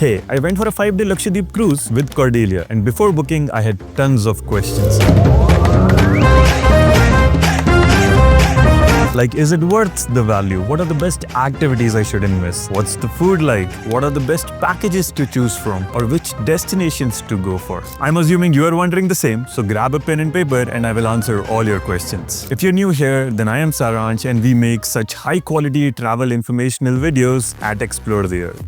Hey, I went for a 5-day Lakshadweep cruise with Cordelia, and before booking, I had tons of questions. Like, is it worth the value? What are the best activities I shouldn't miss? What's the food like? What are the best packages to choose from? Or which destinations to go for? I'm assuming you are wondering the same, so grab a pen and paper and I will answer all your questions. If you're new here, then I am Saransh and we make such high quality travel informational videos at Explore the Earth.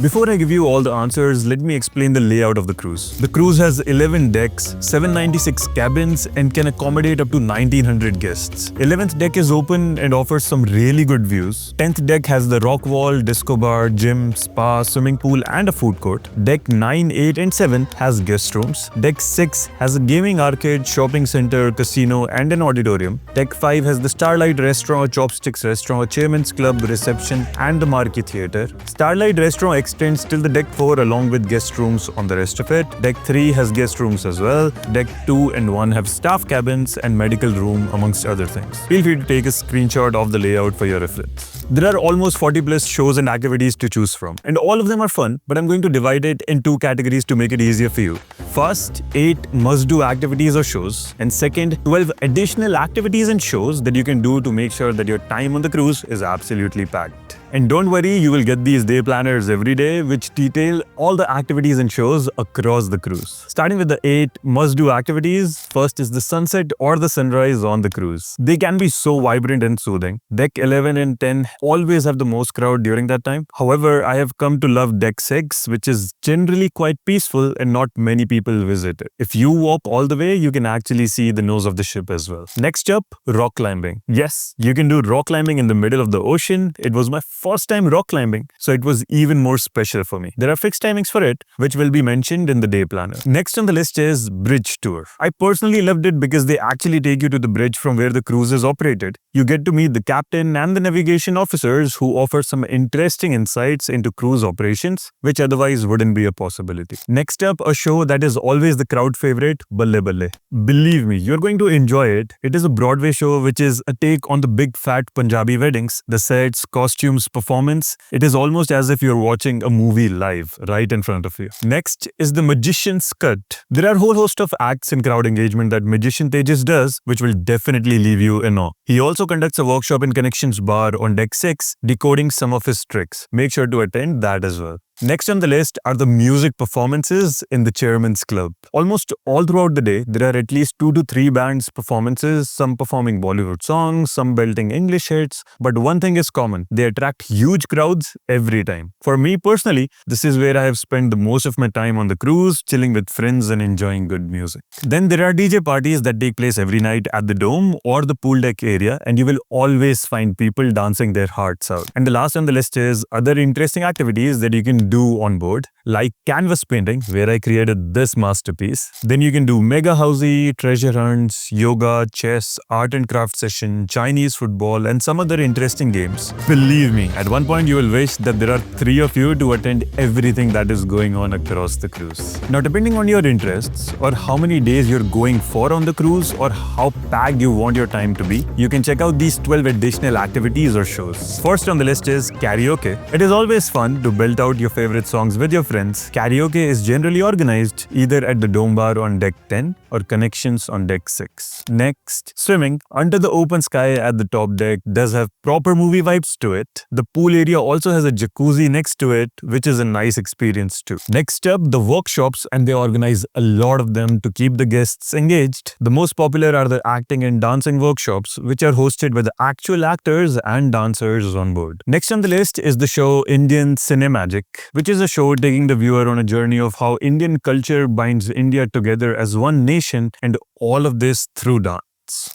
Before I give you all the answers, let me explain the layout of the cruise. The cruise has 11 decks, 796 cabins and can accommodate up to 1900 guests. 11th deck is open and offers some really good views. 10th deck has the rock wall, disco bar, gym, spa, swimming pool and a food court. Deck 9, 8 and 7 has guest rooms. Deck 6 has a gaming arcade, shopping center, casino and an auditorium. Deck 5 has the Starlight Restaurant, Chopsticks Restaurant, Chairman's Club, reception and the Marquee Theatre. Starlight Restaurant extends till the deck 4 along with guest rooms on the rest of it. Deck 3 has guest rooms as well. Deck 2 and 1 have staff cabins and medical room amongst other things. Feel free to take a screenshot of the layout for your reference. There are almost 40 plus shows and activities to choose from. And all of them are fun, but I'm going to divide it in 2 categories to make it easier for you. First, 8 must-do activities or shows. And second, 12 additional activities and shows that you can do to make sure that your time on the cruise is absolutely packed. And don't worry, you will get these day planners every day which detail all the activities and shows across the cruise. Starting with the 8 must-do activities, first is the sunset or the sunrise on the cruise. They can be so vibrant and soothing. Deck 11 and 10 always have the most crowd during that time. However, I have come to love Deck 6, which is generally quite peaceful and not many people visit it. If you walk all the way, you can actually see the nose of the ship as well. Next up, rock climbing. Yes, you can do rock climbing in the middle of the ocean. It was my first time rock climbing, so it was even more special for me. There are fixed timings for it, which will be mentioned in the day planner. Next on the list is bridge tour. I personally loved it because they actually take you to the bridge from where the cruise is operated. You get to meet the captain and the navigation officers who offer some interesting insights into cruise operations, which otherwise wouldn't be a possibility. Next up, a show that is always the crowd favorite, Balle Balle. Believe me, you're going to enjoy it. It is a Broadway show which is a take on the big fat Punjabi weddings. The sets, costumes, performance. It is almost as if you're watching a movie live right in front of you. Next is the Magician's Cut. There are a whole host of acts and crowd engagement that Magician Tejas does, which will definitely leave you in awe. He also conducts a workshop in Connections Bar on Deck 6, decoding some of his tricks. Make sure to attend that as well. Next on the list are the music performances in the Chairman's Club. Almost all throughout the day, there are at least 2 to 3 bands performances, some performing Bollywood songs, some belting English hits. But one thing is common, they attract huge crowds every time. For me personally, this is where I have spent the most of my time on the cruise, chilling with friends and enjoying good music. Then there are DJ parties that take place every night at the Dome or the pool deck area, and you will always find people dancing their hearts out. And the last on the list is other interesting activities that you can do on board, like canvas painting, where I created this masterpiece. Then you can do mega housey, treasure hunts, yoga, chess, art and craft session, Chinese football, and some other interesting games. Believe me, at one point you will wish that there are 3 of you to attend everything that is going on across the cruise. Now, depending on your interests or how many days you're going for on the cruise or how packed you want your time to be, you can check out these 12 additional activities or shows. First on the list is karaoke. It is always fun to belt out your favorite songs with your friends. Karaoke is generally organized either at the Dome Bar on Deck 10 or Connections on Deck 6. Next, swimming. Under the open sky at the top deck does have proper movie vibes to it. The pool area also has a jacuzzi next to it, which is a nice experience too. Next up, the workshops, and they organize a lot of them to keep the guests engaged. The most popular are the acting and dancing workshops, which are hosted by the actual actors and dancers on board. Next on the list is the show Indian Cinemagic, which is a show taking the viewer on a journey of how Indian culture binds India together as one nation, and all of this through dance.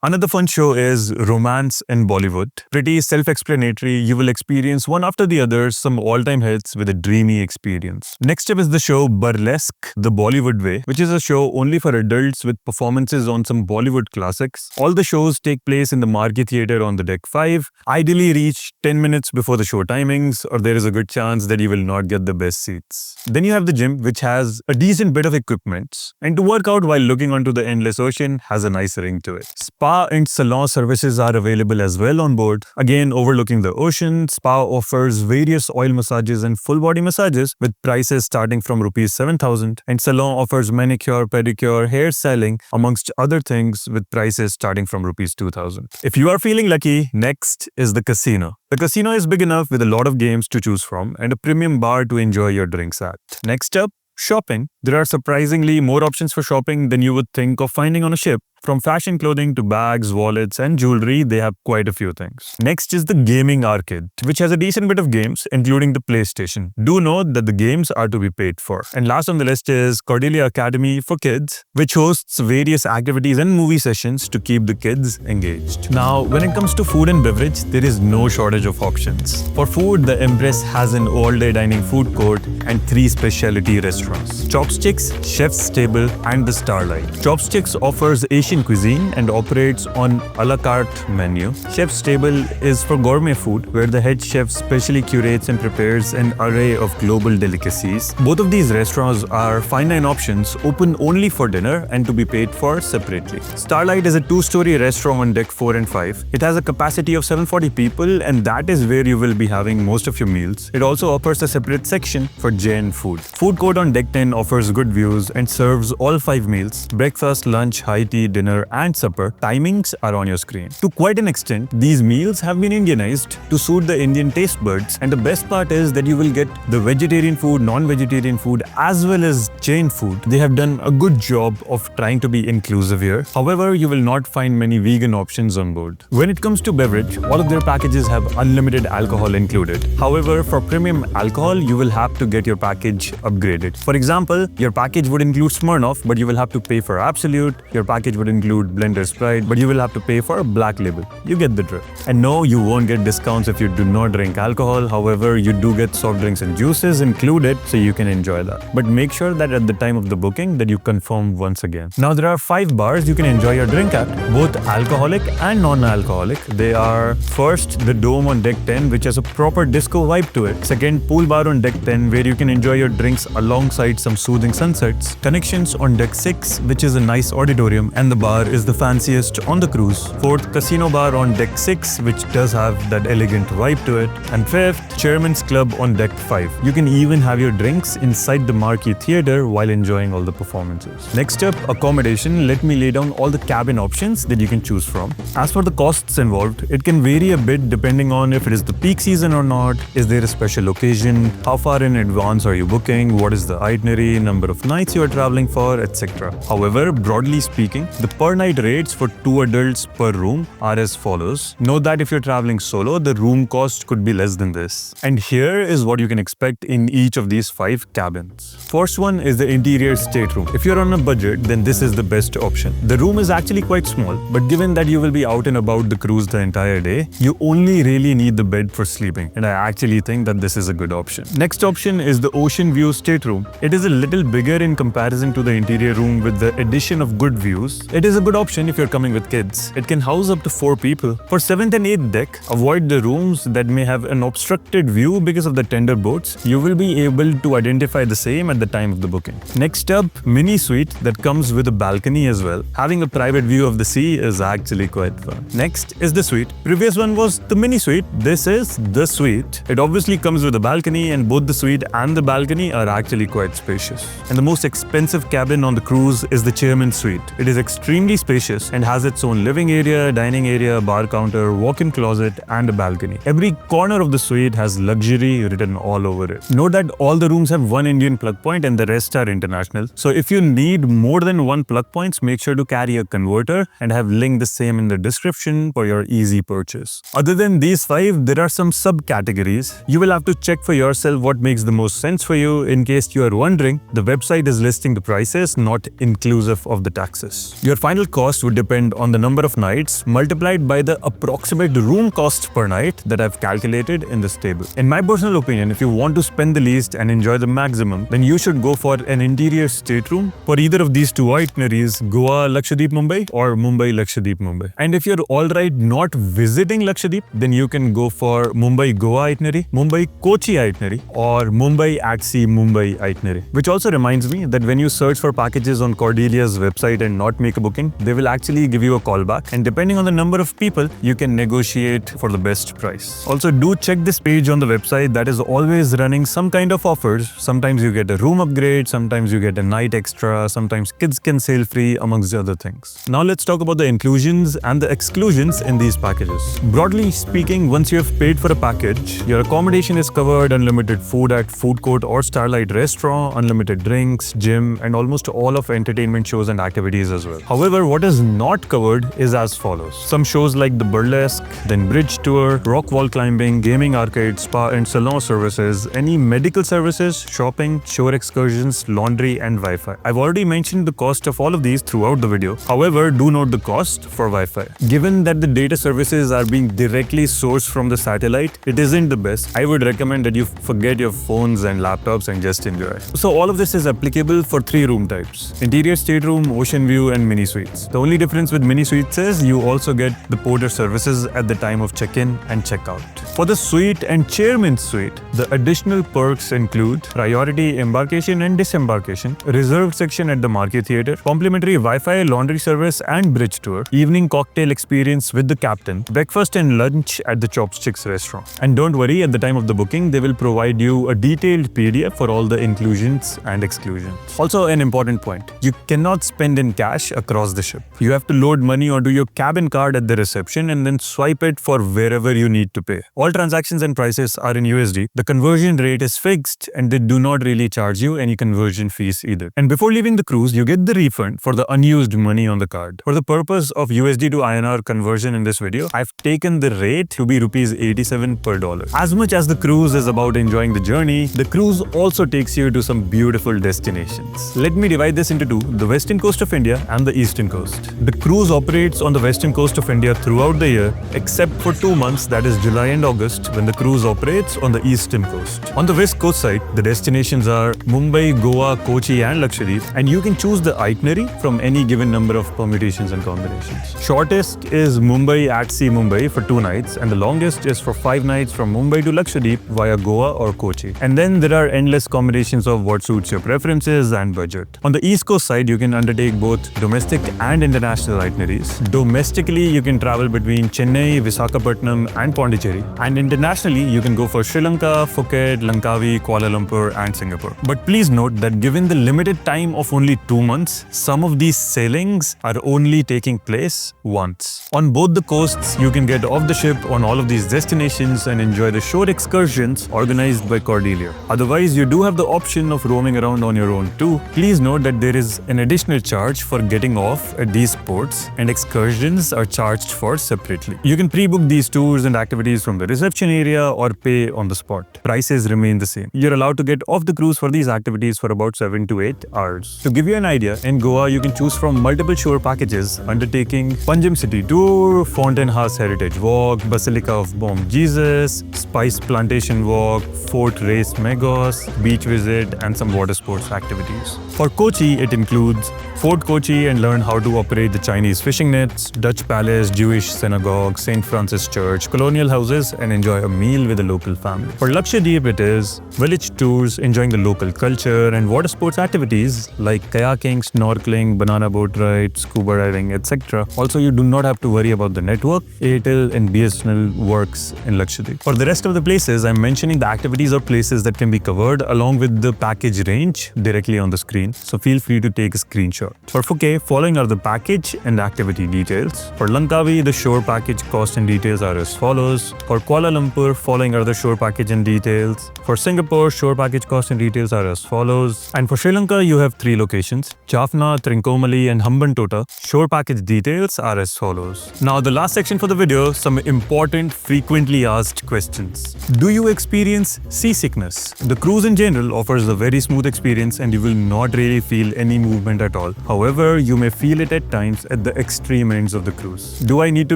Another fun show is Romance in Bollywood. Pretty self-explanatory, you will experience one after the other some all-time hits with a dreamy experience. Next up is the show Burlesque, the Bollywood Way, which is a show only for adults with performances on some Bollywood classics. All the shows take place in the Marquee Theatre on the Deck 5. Ideally reach 10 minutes before the show timings, or there is a good chance that you will not get the best seats. Then you have the gym, which has a decent bit of equipment, and to work out while looking onto the endless ocean has a nice ring to it. Spa and salon services are available as well on board. Again, overlooking the ocean, spa offers various oil massages and full body massages with prices starting from rupees 7,000, and salon offers manicure, pedicure, hair styling amongst other things with prices starting from rupees 2,000. If you are feeling lucky, next is the casino. The casino is big enough with a lot of games to choose from and a premium bar to enjoy your drinks at. Next up, shopping. There are surprisingly more options for shopping than you would think of finding on a ship. From fashion clothing to bags, wallets, and jewelry, they have quite a few things. Next is the gaming arcade, which has a decent bit of games, including the PlayStation. Do note that the games are to be paid for. And last on the list is Cordelia Academy for Kids, which hosts various activities and movie sessions to keep the kids engaged. Now, when it comes to food and beverage, there is no shortage of options. For food, the Empress has an all-day dining food court and 3 specialty restaurants: Chopsticks, Chef's Table, and the Starlight. Chopsticks offers Asian cuisine and operates on a la carte menu. Chef's Table is for gourmet food, where the head chef specially curates and prepares an array of global delicacies. Both of these restaurants are fine dine options, open only for dinner and to be paid for separately. Starlight is a 2-story restaurant on deck 4 and 5. It has a capacity of 740 people, and that is where you will be having most of your meals. It also offers a separate section for Jain food. Food court on deck 10 offers good views and serves all 5 meals: breakfast, lunch, high tea, dinner, and supper. Timings are on your screen. To quite an extent, these meals have been Indianized to suit the Indian taste buds, and the best part is that you will get the vegetarian food, non-vegetarian food, as well as Jain food. They have done a good job of trying to be inclusive here. However, you will not find many vegan options on board. When it comes to beverage, all of their packages have unlimited alcohol included. However, for premium alcohol, you will have to get your package upgraded. For example, your package would include Smirnoff, but you will have to pay for Absolute. Your package would include Blender Sprite, but you will have to pay for a Black Label. You get the drift. And no, you won't get discounts if you do not drink alcohol. However, you do get soft drinks and juices included, so you can enjoy that. But make sure that at the time of the booking that you confirm once again. Now, there are 5 bars you can enjoy your drink at, both alcoholic and non-alcoholic. They are: first, the Dome on deck 10, which has a proper disco vibe to it. Second, Pool Bar on deck 10, where you can enjoy your drinks alongside some soothing sunsets. Connections on deck 6, which is a nice auditorium, and the bar is the fanciest on the cruise. Fourth, Casino Bar on deck 6, which does have that elegant vibe to it. And fifth, Chairman's Club on deck 5. You can even have your drinks inside the marquee theater while enjoying all the performances. Next up, accommodation. Let me lay down all the cabin options that you can choose from. As for the costs involved, it can vary a bit depending on if it is the peak season or not, is there a special occasion, how far in advance are you booking, what is the itinerary, number of nights you are traveling for, etc. However, broadly speaking, the per night rates for 2 adults per room are as follows. Note that if you're traveling solo, the room cost could be less than this. And here is what you can expect in each of these 5 cabins. First one is the interior stateroom. If you're on a budget, then this is the best option. The room is actually quite small, but given that you will be out and about the cruise the entire day, you only really need the bed for sleeping, and I actually think that this is a good option. Next option is the ocean view stateroom. It is a little bigger in comparison to the interior room with the addition of good views. It is a good option if you're coming with kids. It can house up to 4 people. For 7th and 8th deck, avoid the rooms that may have an obstructed view because of the tender boats. You will be able to identify the same at the time of the booking. Next up, mini suite that comes with a balcony as well. Having a private view of the sea is actually quite fun. Next is the suite. Previous one was the mini suite. This is the suite. It obviously comes with a balcony, and both the suite and the balcony are actually quite spacious. And the most expensive cabin on the cruise is the Chairman's Suite. It is extremely spacious and has its own living area, dining area, bar counter, walk-in closet, and a balcony. Every corner of the suite has luxury written all over it. Note that all the rooms have one Indian plug point and the rest are international. So if you need more than one plug points, make sure to carry a converter and have linked the same in the description for your easy purchase. Other than these 5, there are some subcategories. You will have to check for yourself what makes the most sense for you. In case you are wondering, the website is listing the prices, not inclusive of the taxes. Your final cost would depend on the number of nights multiplied by the approximate room cost per night that I've calculated in this table. In my personal opinion, if you want to spend the least and enjoy the maximum, then you should go for an interior stateroom for either of these 2 itineraries, Goa, Lakshadweep, Mumbai, or Mumbai, Lakshadweep, Mumbai. And if you're alright not visiting Lakshadweep, then you can go for Mumbai, Goa itinerary, Mumbai, Kochi itinerary, or Mumbai at sea, Mumbai itinerary, which also also reminds me that when you search for packages on Cordelia's website and not make a booking, they will actually give you a call back, and depending on the number of people, you can negotiate for the best price. Also, do check this page on the website that is always running some kind of offers. Sometimes you get a room upgrade, sometimes you get a night extra, sometimes kids can sail free, amongst the other things. Now let's talk about the inclusions and the exclusions in these packages. Broadly speaking, once you have paid for a package, your accommodation is covered, unlimited food at food court or Starlight restaurant, unlimited drinks, gym, and almost all of entertainment shows and activities as well. However, what is not covered is as follows. Some shows like the burlesque, then bridge tour, rock wall climbing, gaming arcade, spa and salon services, any medical services, shopping, shore excursions, laundry and Wi-Fi. I've already mentioned the cost of all of these throughout the video. However, do note the cost for Wi-Fi. Given that the data services are being directly sourced from the satellite, it isn't the best. I would recommend that you forget your phones and laptops and just enjoy. So all of this is applicable for 3 room types: interior stateroom, ocean view and mini suites. The only difference with mini suites is you also get the porter services at the time of check-in and check-out. For the suite and chairman's suite, the additional perks include priority embarkation and disembarkation, reserved section at the Marquee Theatre, complimentary Wi-Fi, laundry service and bridge tour, evening cocktail experience with the captain, breakfast and lunch at the Chopsticks restaurant. And don't worry, at the time of the booking, they will provide you a detailed PDF for all the inclusions and exclusions. Also, an important point, you cannot spend in cash across the ship. You have to load money onto your cabin card at the reception and then swipe it for wherever you need to pay. All transactions and prices are in USD. The conversion rate is fixed and they do not really charge you any conversion fees either. And before leaving the cruise, you get the refund for the unused money on the card. For the purpose of USD to INR conversion in this video, I've taken the rate to be rupees 87 per dollar. As much as the cruise is about enjoying the journey, the cruise also takes you to some beautiful destinations. Let me divide this into two, the western coast of India and the eastern coast. The cruise operates on the western coast of India throughout the year, except for 2 months, that is July and August, when the cruise operates on the eastern coast. On the west coast side, the destinations are Mumbai, Goa, Kochi and Lakshadweep, and you can choose the itinerary from any given number of permutations and combinations. Shortest is Mumbai at Sea Mumbai for 2 nights, and the longest is for 5 nights from Mumbai to Lakshadweep via Goa or Kochi. And then there are endless combinations of what suits your preferences and budget. On the east coast side, you can undertake both domestic and international itineraries. Domestically, you can travel between Chennai, Vishakhapatnam and Pondicherry. And internationally, you can go for Sri Lanka, Phuket, Langkawi, Kuala Lampur and Singapore. But please note that given the limited time of only 2 months, some of these sailings are only taking place once. On both the coasts, you can get off the ship on all of these destinations and enjoy the shore excursions organized by Cordelia. Otherwise, you do have the option of roaming around on your own too. Please note that there is an additional charge for getting off at these ports, and excursions are charged for separately. You can pre-book these tours and activities from the reception area or pay on the spot. Prices remain the same. You're allowed to get off the cruise for these activities for about 7 to 8 hours. To give you an idea, in Goa, you can choose from multiple shore packages undertaking Panjim City Tour, Fountain House Heritage Walk, Basilica of Bom Jesus, Spice Plantation Walk, Fort Race Megos, beach visit, and some water sports activities. For Kochi, it includes Fort Kochi and learn how to operate the Chinese fishing nets, Dutch Palace, Jewish Synagogue, St. Francis Church, colonial houses, and enjoy a meal with a local family. For Lakshadweep, it is village tours, enjoying the local culture, and water sports activities like kayaking, snorkeling, banana boat ride, scuba diving, etc. Also, you do not have to worry about the network. Airtel and BSNL works in Lakshadweep. For the rest of the places, I'm mentioning the activities or places that can be covered along with the package range directly on the screen, so feel free to take a screenshot. For Phuket, following are the package and activity details. For Langkawi, the shore package cost and details are as follows. For Kuala Lumpur, following are the shore package and details. For Singapore, shore package cost and details are as follows. And for Sri Lanka, you have 3 locations: Jaffna, Trincomalee and Hambantota. Shore package details are as follows. Now, the last section for the video, some important frequently asked questions. Do you experience seasickness? The cruise in general offers a very smooth experience and you will not really feel any movement at all. However, you may feel it at times at the extreme ends of the cruise. Do I need to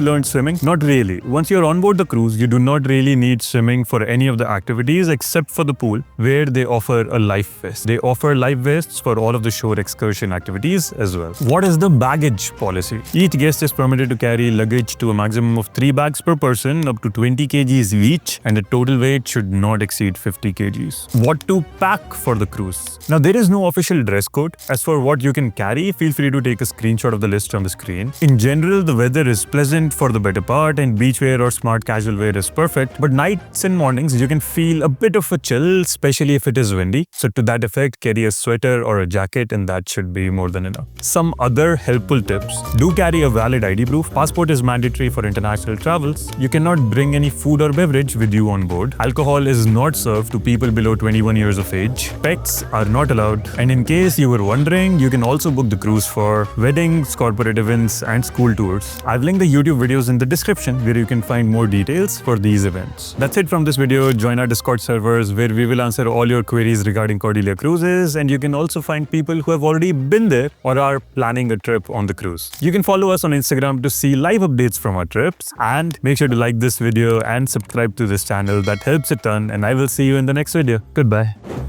learn swimming? Not really. Once you're on board the cruise, you do do not really need swimming for any of the activities except for the pool, where they offer a life vest. They offer life vests for all of the shore excursion activities as well. What is the baggage policy? Each guest is permitted to carry luggage to a maximum of 3 bags per person, up to 20 kgs each, and the total weight should not exceed 50 kgs. What to pack for the cruise? Now, there is no official dress code. As for what you can carry, feel free to take a screenshot of the list on the screen. In general, the weather is pleasant for the better part, and beachwear or smart casual wear is perfect, but nights and mornings you can feel a bit of a chill, especially if it is windy. So to that effect, carry a sweater or a jacket, and that should be more than enough. Some other helpful tips: do carry a valid ID proof. Passport is mandatory for international travels. You cannot bring any food or beverage with you on board. Alcohol is not served to people below 21 years of age. Pets are not allowed. And in case you were wondering, you can also book the cruise for weddings, corporate events, and school tours. I've linked the YouTube videos in the description where you can find more details for these events. That's it from this video. Join our Discord servers where we will answer all your queries regarding Cordelia Cruises, and you can also find people who have already been there or are planning a trip on the cruise. You can follow us on Instagram to see live updates from our trips, and make sure to like this video and subscribe to this channel. That helps a ton, and I will see you in the next video. Goodbye.